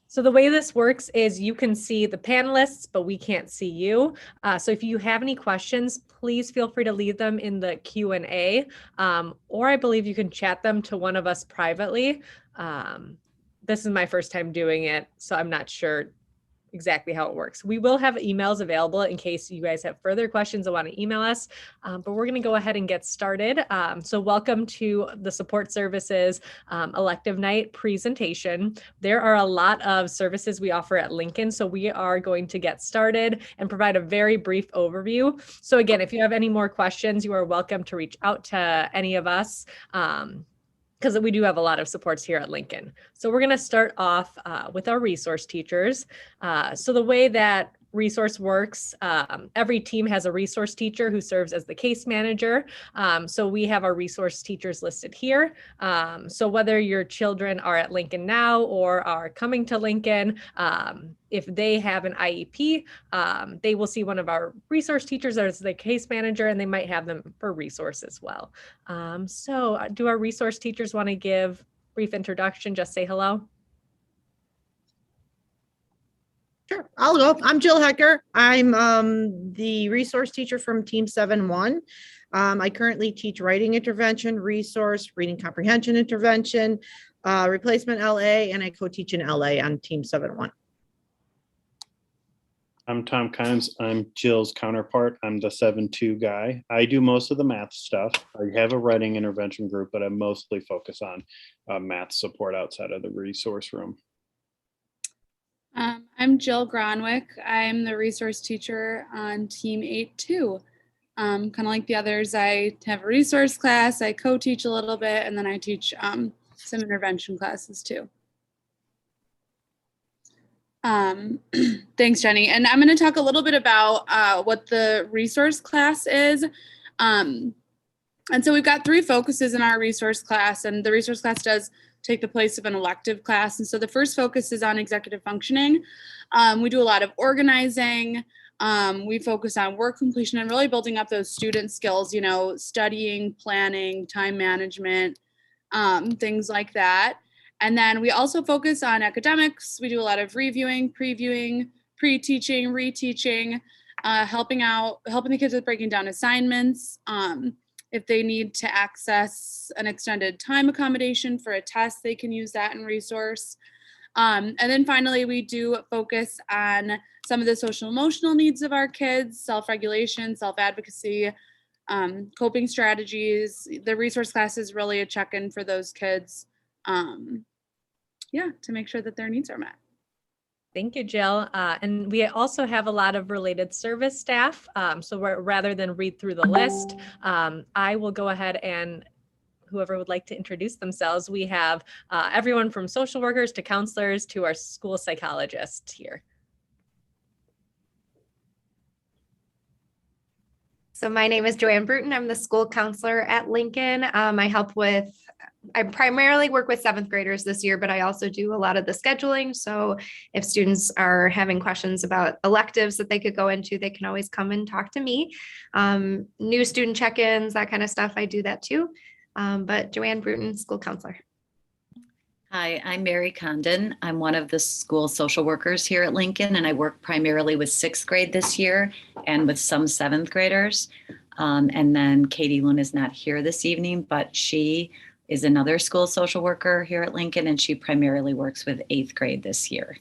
So the way this works is you can see the panelists, but we can't see you. So if you have any questions, please feel free to leave them in the Q&A, or I believe you can chat them to one of us privately. This is my first time doing it, so I'm not sure exactly how it works. We will have emails available in case you guys have further questions and want to email us, but we're going to go ahead and get started. So welcome to the support services elective night presentation. There are a lot of services we offer at Lincoln, so we are going to get started and provide a very brief overview. So again, if you have any more questions, you are welcome to reach out to any of us. Because we do have a lot of supports here at Lincoln. So we're going to start off with our resource teachers. So the way that resource works, every team has a resource teacher who serves as the case manager. So we have our resource teachers listed here. So whether your children are at Lincoln now or are coming to Lincoln, if they have an IEP, they will see one of our resource teachers as the case manager, and they might have them for resource as well. So do our resource teachers want to give a brief introduction? Just say hello. Sure, I'll go. I'm Jill Hecker. I'm the resource teacher from Team 7-1. I currently teach writing intervention, resource, reading comprehension intervention, replacement LA, and I co-teach in LA on Team 7-1. I'm Tom Kimes. I'm Jill's counterpart. I'm the 7-2 guy. I do most of the math stuff. I have a writing intervention group, but I mostly focus on math support outside of the resource room. I'm Jill Gronwick. I'm the resource teacher on Team 8-2. Kind of like the others, I have a resource class, I co-teach a little bit, and then I teach some intervention classes too. Thanks, Jenny. And I'm going to talk a little bit about what the resource class is. And so we've got 3 focuses in our resource class, and the resource class does take the place of an elective class. And so the first focus is on executive functioning. We do a lot of organizing. We focus on work completion and really building up those student skills, you know, studying, planning, time management, things like that. And then we also focus on academics. We do a lot of reviewing, previewing, pre-teaching, reteaching, helping the kids with breaking down assignments. If they need to access an extended time accommodation for a test, they can use that in resource. And then finally, we do focus on some of the social emotional needs of our kids, self-regulation, self-advocacy, coping strategies. The resource class is really a check-in for those kids, to make sure that their needs are met. Thank you, Jill. And we also have a lot of related service staff. So rather than read through the list, I will go ahead and whoever would like to introduce themselves. We have everyone from social workers to counselors to our school psychologists here. So my name is Joanne Bruton. I'm the school counselor at Lincoln. I primarily work with 7th graders this year, but I also do a lot of the scheduling. So if students are having questions about electives that they could go into, they can always come and talk to me. New student check-ins, that kind of stuff, I do that too. But Joanne Bruton, school counselor. Hi, I'm Mary Condon. I'm one of the school social workers here at Lincoln, and I work primarily with 6th grade this year and with some 7th graders. And then Katie Lynn is not here this evening, but she is another school social worker here at Lincoln, and she primarily works with 8th grade this year.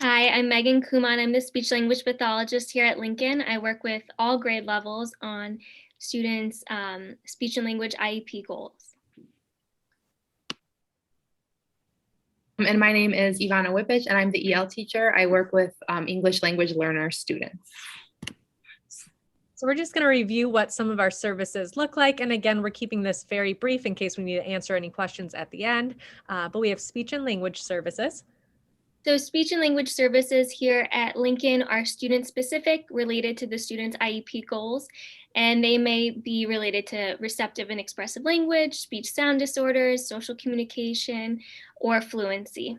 Hi, I'm Megan Kuman. I'm the speech language pathologist here at Lincoln. I work with all grade levels on students' speech and language IEP goals. And my name is Ivana Whippich, and I'm the EL teacher. I work with English language learner students. So we're just going to review what some of our services look like. And again, we're keeping this very brief in case we need to answer any questions at the end. But we have speech and language services. So speech and language services here at Lincoln are student specific, related to the student's IEP goals, and they may be related to receptive and expressive language, speech sound disorders, social communication, or fluency.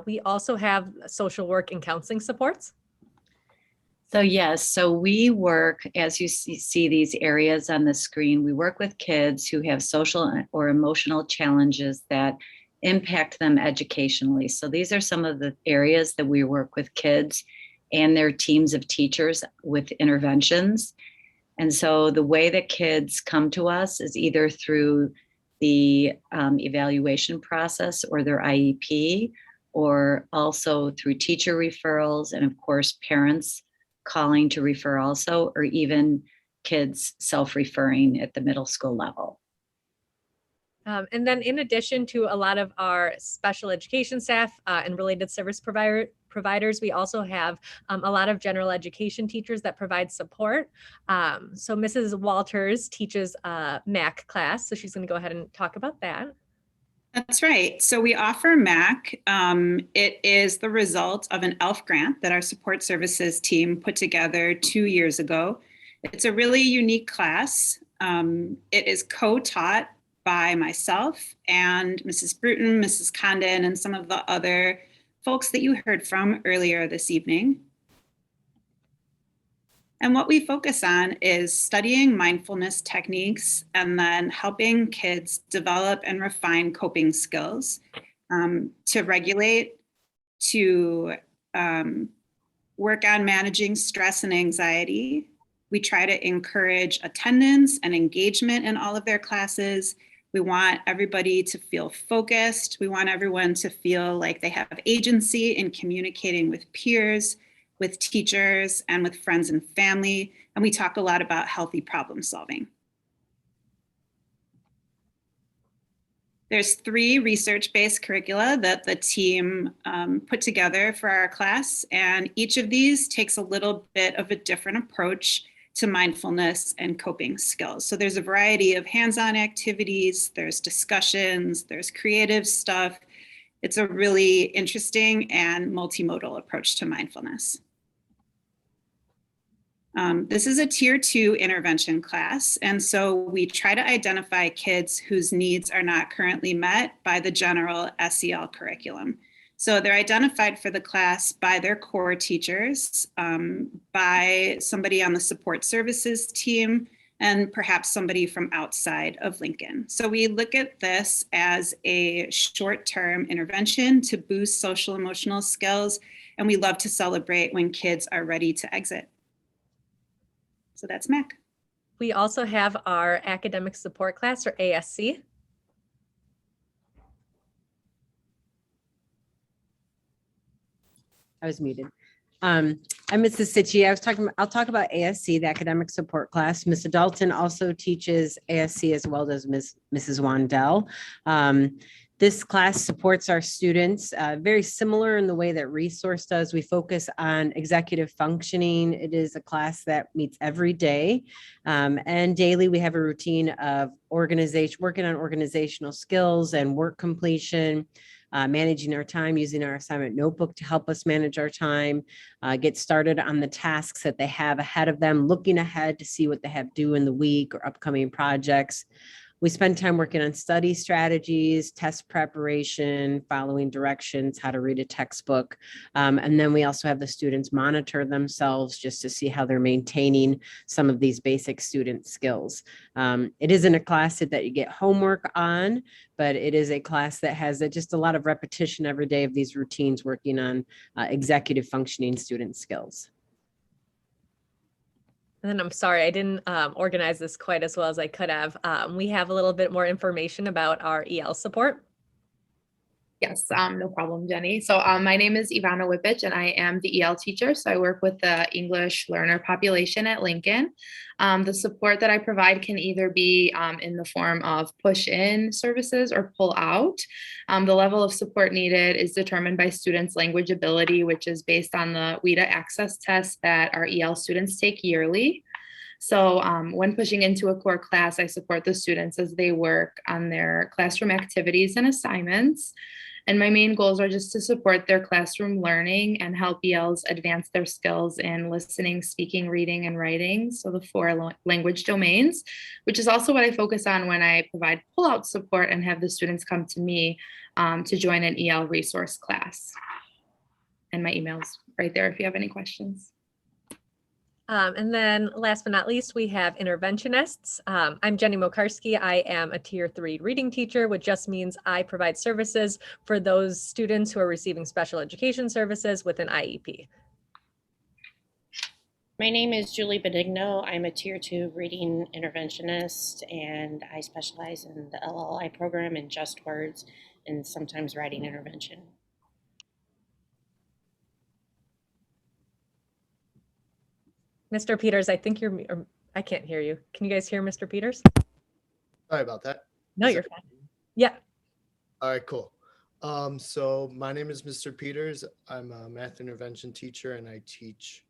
We also have social work and counseling supports. So yes, so we work, as you see these areas on the screen, we work with kids who have social or emotional challenges that impact them educationally. So these are some of the areas that we work with kids and their teams of teachers with interventions. And so the way that kids come to us is either through the evaluation process or their IEP, or also through teacher referrals, and of course, parents calling to refer also, or even kids self-referring at the middle school level. And then in addition to a lot of our special education staff and related service providers, we also have a lot of general education teachers that provide support. So Mrs. Walters teaches a MAC class, so she's going to go ahead and talk about that. That's right. So we offer MAC. It is the result of an ELF grant that our support services team put together 2 years ago. It's a really unique class. It is co-taught by myself and Mrs. Bruton, Mrs. Condon, and some of the other folks that you heard from earlier this evening. And what we focus on is studying mindfulness techniques and then helping kids develop and refine coping skills to regulate, to work on managing stress and anxiety. We try to encourage attendance and engagement in all of their classes. We want everybody to feel focused. We want everyone to feel like they have agency in communicating with peers, with teachers, and with friends and family. And we talk a lot about healthy problem solving. There's 3 research-based curricula that the team put together for our class, and each of these takes a little bit of a different approach to mindfulness and coping skills. So there's a variety of hands-on activities, there's discussions, there's creative stuff. It's a really interesting and multimodal approach to mindfulness. This is a tier 2 intervention class. And so we try to identify kids whose needs are not currently met by the general SEL curriculum. So they're identified for the class by their core teachers, by somebody on the support services team, and perhaps somebody from outside of Lincoln. So we look at this as a short-term intervention to boost social emotional skills, and we love to celebrate when kids are ready to exit. So that's MAC. We also have our academic support class, or ASC. I was muted. I'm Mrs. Sitchy. I'll talk about ASC, the academic support class. Ms. Dalton also teaches ASC as well as Mrs. Wandell. This class supports our students very similar in the way that Resource does. We focus on executive functioning. It is a class that meets every day. And daily we have a routine of working on organizational skills and work completion, managing our time, using our assignment notebook to help us manage our time, get started on the tasks that they have ahead of them, looking ahead to see what they have due in the week or upcoming projects. We spend time working on study strategies, test preparation, following directions, how to read a textbook. And then we also have the students monitor themselves just to see how they're maintaining some of these basic student skills. It isn't a class that you get homework on, but it is a class that has just a lot of repetition every day of these routines working on executive functioning student skills. And then I'm sorry, I didn't organize this quite as well as I could have. We have a little bit more information about our EL support. Yes, no problem, Jenny. So my name is Ivana Whippich, and I am the EL teacher. So I work with the English learner population at Lincoln. The support that I provide can either be in the form of push-in services or pull-out. The level of support needed is determined by students' language ability, which is based on the WIDA access test that our EL students take yearly. So when pushing into a core class, I support the students as they work on their classroom activities and assignments. And my main goals are just to support their classroom learning and help ELs advance their skills in listening, speaking, reading, and writing. So the 4 language domains, which is also what I focus on when I provide pull-out support and have the students come to me to join an EL resource class. And my email's right there if you have any questions. And then last but not least, we have interventionists. I'm Jenny Mokarski. I am a tier 3 reading teacher, which just means I provide services for those students who are receiving special education services with an IEP. My name is Julie Benigno. I'm a tier 2 reading interventionist, and I specialize in the LLI program in just words and sometimes writing intervention. Mr. Peters, I think I can't hear you. Can you guys hear Mr. Peters? Sorry about that. No, you're fine. Yeah. All right, cool. So my name is Mr. Peters. I'm a math intervention teacher, and I teach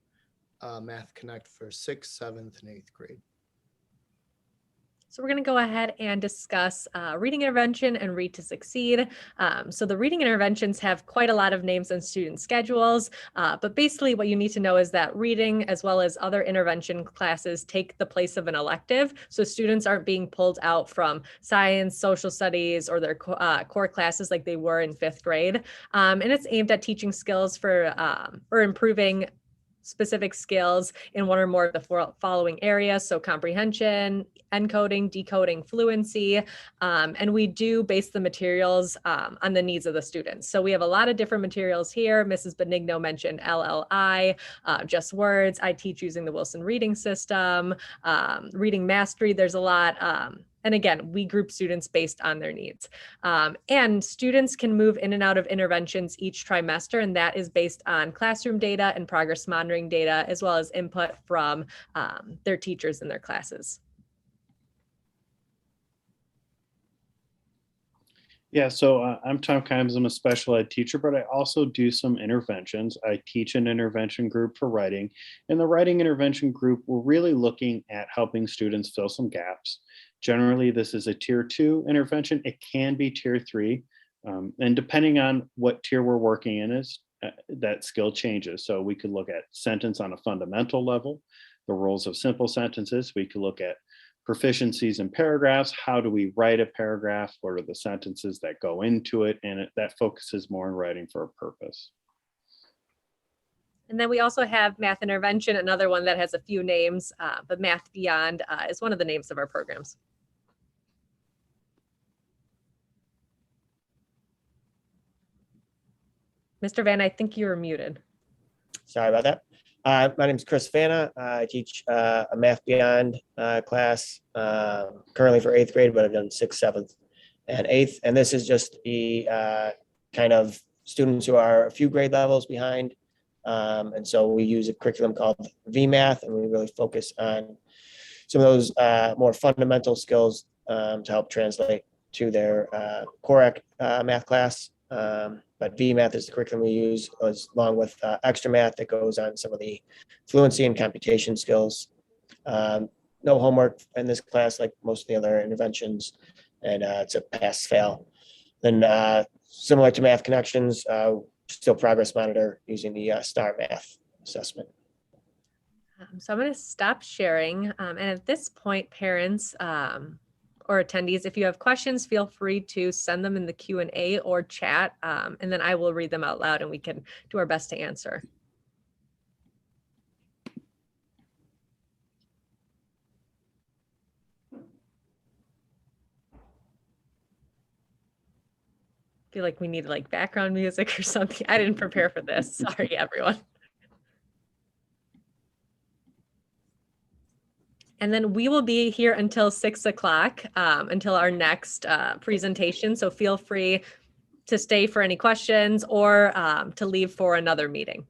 Math Connect for 6th, 7th, and 8th grade. So we're going to go ahead and discuss reading intervention and Read to Succeed. So the reading interventions have quite a lot of names and student schedules, but basically what you need to know is that reading as well as other intervention classes take the place of an elective. So students aren't being pulled out from science, social studies, or their core classes like they were in 5th grade. And it's aimed at teaching skills for improving specific skills in one or more of the following areas. So comprehension, encoding, decoding, fluency. And we do base the materials on the needs of the students. So we have a lot of different materials here. Mrs. Benigno mentioned LLI, just words. I teach using the Wilson reading system, reading mastery. There's a lot. And again, we group students based on their needs. And students can move in and out of interventions each trimester, and that is based on classroom data and progress monitoring data, as well as input from their teachers in their classes. Yeah, so I'm Tom Kimes. I'm a special ed teacher, but I also do some interventions. I teach an intervention group for writing. In the writing intervention group, we're really looking at helping students fill some gaps. Generally, this is a tier 2 intervention. It can be tier 3. And depending on what tier we're working in is, that skill changes. So we could look at sentence on a fundamental level, the rules of simple sentences. We could look at proficiencies in paragraphs. How do we write a paragraph? What are the sentences that go into it? And that focuses more on writing for a purpose. And then we also have Math Intervention, another one that has a few names, but Math Beyond is one of the names of our programs. Mr. Van, I think you were muted. Sorry about that. My name is Chris Vanna. I teach a Math Beyond class currently for 8th grade, but I've done 6th, 7th, and 8th. And this is just the kind of students who are a few grade levels behind. And so we use a curriculum called VMath, and we really focus on some of those more fundamental skills to help translate to their core math class. But VMath is the curriculum we use, along with extra math that goes on some of the fluency and computation skills. No homework in this class like most of the other interventions, and it's a pass-fail. Then similar to Math Connections, still progress monitor using the STAR math assessment. So I'm going to stop sharing. And at this point, parents or attendees, if you have questions, feel free to send them in the Q&A or chat, and then I will read them out loud and we can do our best to answer. I feel like we need like background music or something. I didn't prepare for this. Sorry, everyone. And then we will be here until 6 o'clock, until our next presentation. So feel free to stay for any questions or to leave for another meeting.